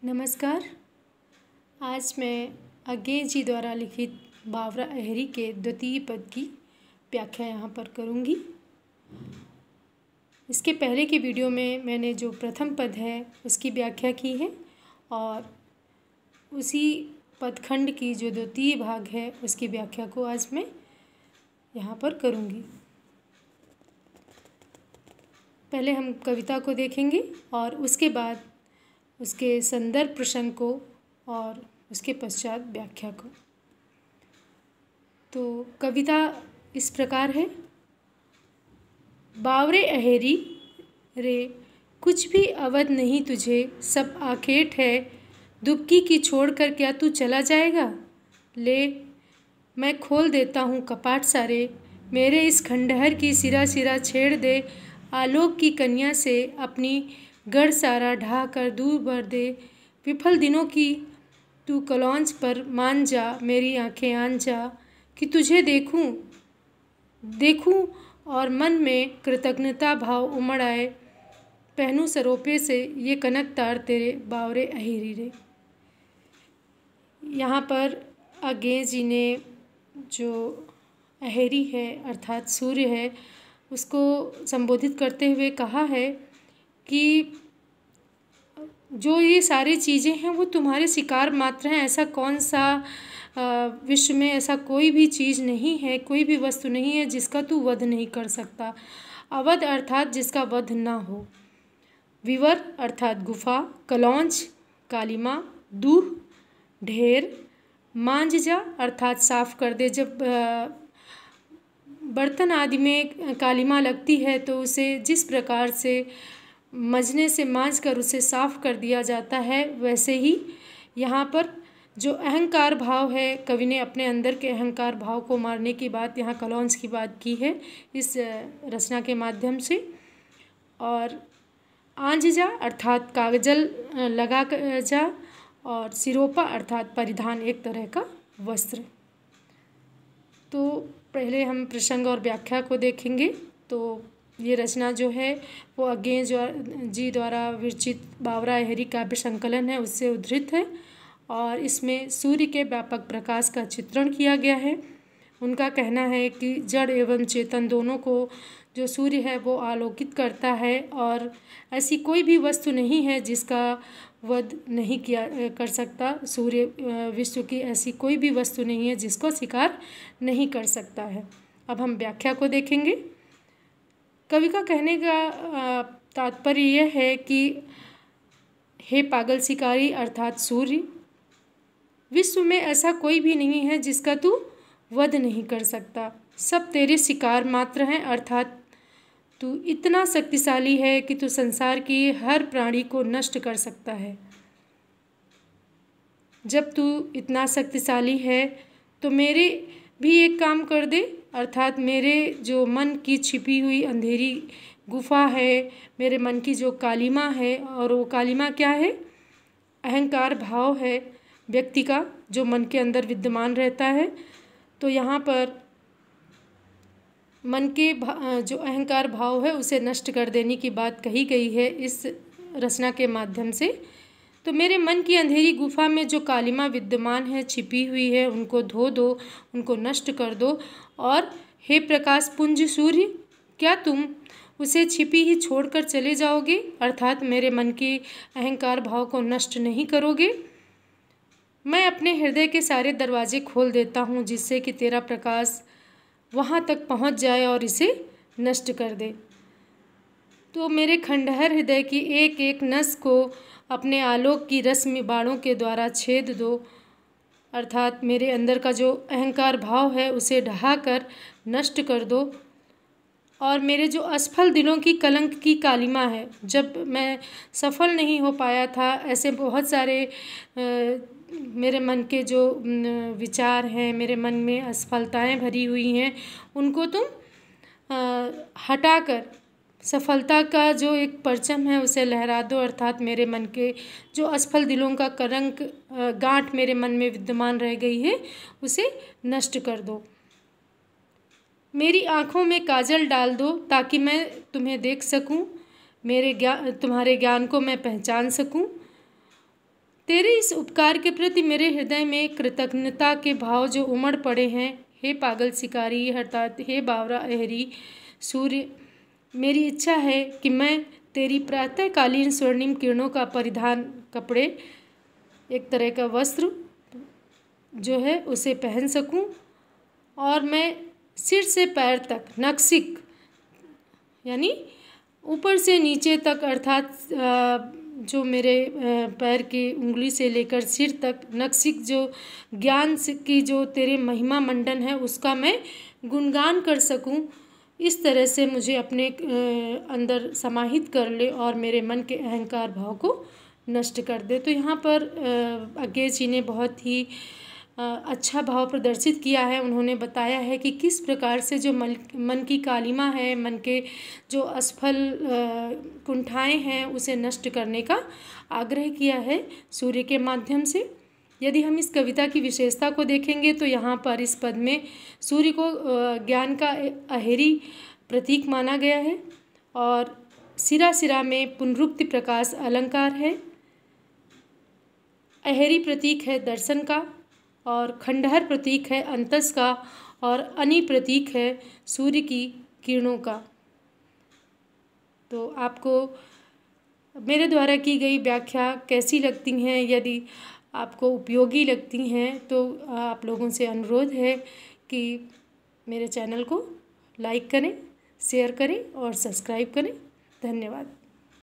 नमस्कार। आज मैं अज्ञे जी द्वारा लिखित बावरा अहेरी के द्वितीय पद की व्याख्या यहाँ पर करूँगी। इसके पहले की वीडियो में मैंने जो प्रथम पद है उसकी व्याख्या की है और उसी पदखंड की जो द्वितीय भाग है उसकी व्याख्या को आज मैं यहाँ पर करूँगी। पहले हम कविता को देखेंगे और उसके बाद उसके संदर्भ प्रसंग को और उसके पश्चात व्याख्या को। तो कविता इस प्रकार है। बावरे अहेरी रे कुछ भी अवध नहीं तुझे, सब आखेट है दुबकी की, छोड़कर क्या तू चला जाएगा। ले मैं खोल देता हूँ कपाट सारे, मेरे इस खंडहर की सिरा सिरा छेड़ दे। आलोक की कन्या से अपनी गढ़ सारा ढहा कर दूर भर दे। विफल दिनों की तू कलौंज पर मान जा, मेरी आंखें आन जा कि तुझे देखूं और मन में कृतज्ञता भाव उमड़ आए। पहनूं सरोपे से ये कनक तार तेरे, बावरे अहेरी रे। यहाँ पर अज्ञे जी ने जो अहेरी है अर्थात सूर्य है उसको संबोधित करते हुए कहा है कि जो ये सारी चीज़ें हैं वो तुम्हारे शिकार मात्र हैं। ऐसा कौन सा विश्व में ऐसा कोई भी चीज़ नहीं है, कोई भी वस्तु नहीं है जिसका तू वध नहीं कर सकता। अवध अर्थात जिसका वध ना हो। विवर अर्थात गुफा, कलौंज कालिमा, दूह ढेर, मांझ जा अर्थात साफ कर दे। जब बर्तन आदि में कालिमा लगती है तो उसे जिस प्रकार से मजने से मांझ कर उसे साफ कर दिया जाता है, वैसे ही यहाँ पर जो अहंकार भाव है, कवि ने अपने अंदर के अहंकार भाव को मारने की बात यहाँ कलौंज की बात की है इस रचना के माध्यम से। और आंज जा अर्थात कागजल लगा जा, और सिरोपा अर्थात परिधान, एक तरह का वस्त्र। तो पहले हम प्रसंग और व्याख्या को देखेंगे। तो ये रचना जो है वो अज्ञे जी द्वारा विरचित बावरा अहेरी काव्य संकलन है, उससे उद्धृत है और इसमें सूर्य के व्यापक प्रकाश का चित्रण किया गया है। उनका कहना है कि जड़ एवं चेतन दोनों को जो सूर्य है वो आलोकित करता है और ऐसी कोई भी वस्तु नहीं है जिसका वध नहीं किया कर सकता। सूर्य विश्व की ऐसी कोई भी वस्तु नहीं है जिसको शिकार नहीं कर सकता है। अब हम व्याख्या को देखेंगे। कवि का कहने का तात्पर्य यह है कि हे पागल शिकारी अर्थात सूर्य, विश्व में ऐसा कोई भी नहीं है जिसका तू वध नहीं कर सकता। सब तेरे शिकार मात्र हैं, अर्थात तू इतना शक्तिशाली है कि तू संसार की हर प्राणी को नष्ट कर सकता है। जब तू इतना शक्तिशाली है तो मेरे भी एक काम कर दे, अर्थात मेरे जो मन की छिपी हुई अंधेरी गुफा है, मेरे मन की जो कालिमा है, और वो कालिमा क्या है? अहंकार भाव है व्यक्ति का जो मन के अंदर विद्यमान रहता है। तो यहाँ पर मन के जो अहंकार भाव है उसे नष्ट कर देने की बात कही गई है इस रचना के माध्यम से। तो मेरे मन की अंधेरी गुफा में जो कालिमा विद्यमान है, छिपी हुई है, उनको धो दो, उनको नष्ट कर दो। और हे प्रकाश पुंज सूर्य, क्या तुम उसे छिपी ही छोड़कर चले जाओगे, अर्थात मेरे मन के अहंकार भाव को नष्ट नहीं करोगे। मैं अपने हृदय के सारे दरवाजे खोल देता हूँ जिससे कि तेरा प्रकाश वहाँ तक पहुँच जाए और इसे नष्ट कर दे। तो मेरे खंडहर हृदय की एक एक नस को अपने आलोक की रश्मि बाणों के द्वारा छेद दो, अर्थात मेरे अंदर का जो अहंकार भाव है उसे ढहा कर नष्ट कर दो। और मेरे जो असफल दिनों की कलंक की कालिमा है, जब मैं सफल नहीं हो पाया था, ऐसे बहुत सारे मेरे मन के जो विचार हैं, मेरे मन में असफलताएं भरी हुई हैं, उनको तुम हटाकर सफलता का जो एक परचम है उसे लहरा दो, अर्थात मेरे मन के जो असफल दिलों का कलंक गांठ मेरे मन में विद्यमान रह गई है उसे नष्ट कर दो। मेरी आँखों में काजल डाल दो ताकि मैं तुम्हें देख सकूं, तुम्हारे ज्ञान को मैं पहचान सकूं। तेरे इस उपकार के प्रति मेरे हृदय में कृतज्ञता के भाव जो उमड़ पड़े हैं। हे पागल शिकारी अर्थात हे बावरा अहरी सूर्य, मेरी इच्छा है कि मैं तेरी प्रातःकालीन स्वर्णिम किरणों का परिधान कपड़े, एक तरह का वस्त्र जो है उसे पहन सकूं, और मैं सिर से पैर तक नक्सिक यानी ऊपर से नीचे तक अर्थात जो मेरे पैर की उंगली से लेकर सिर तक नक्सिक जो ज्ञान की जो तेरे महिमा मंडन है उसका मैं गुणगान कर सकूं। इस तरह से मुझे अपने अंदर समाहित कर ले और मेरे मन के अहंकार भाव को नष्ट कर दे। तो यहाँ पर अज्ञेय जी ने बहुत ही अच्छा भाव प्रदर्शित किया है। उन्होंने बताया है कि किस प्रकार से जो मन की कालिमा है, मन के जो असफल कुंठाएं हैं उसे नष्ट करने का आग्रह किया है सूर्य के माध्यम से। यदि हम इस कविता की विशेषता को देखेंगे तो यहाँ पर इस पद में सूर्य को ज्ञान का अहेरी प्रतीक माना गया है और सिरा सिरा में पुनरुक्ति प्रकाश अलंकार है। अहेरी प्रतीक है दर्शन का और खंडहर प्रतीक है अंतस का और अनि प्रतीक है सूर्य की किरणों का। तो आपको मेरे द्वारा की गई व्याख्या कैसी लगती हैं? यदि आपको उपयोगी लगती हैं तो आप लोगों से अनुरोध है कि मेरे चैनल को लाइक करें, शेयर करें और सब्सक्राइब करें। धन्यवाद।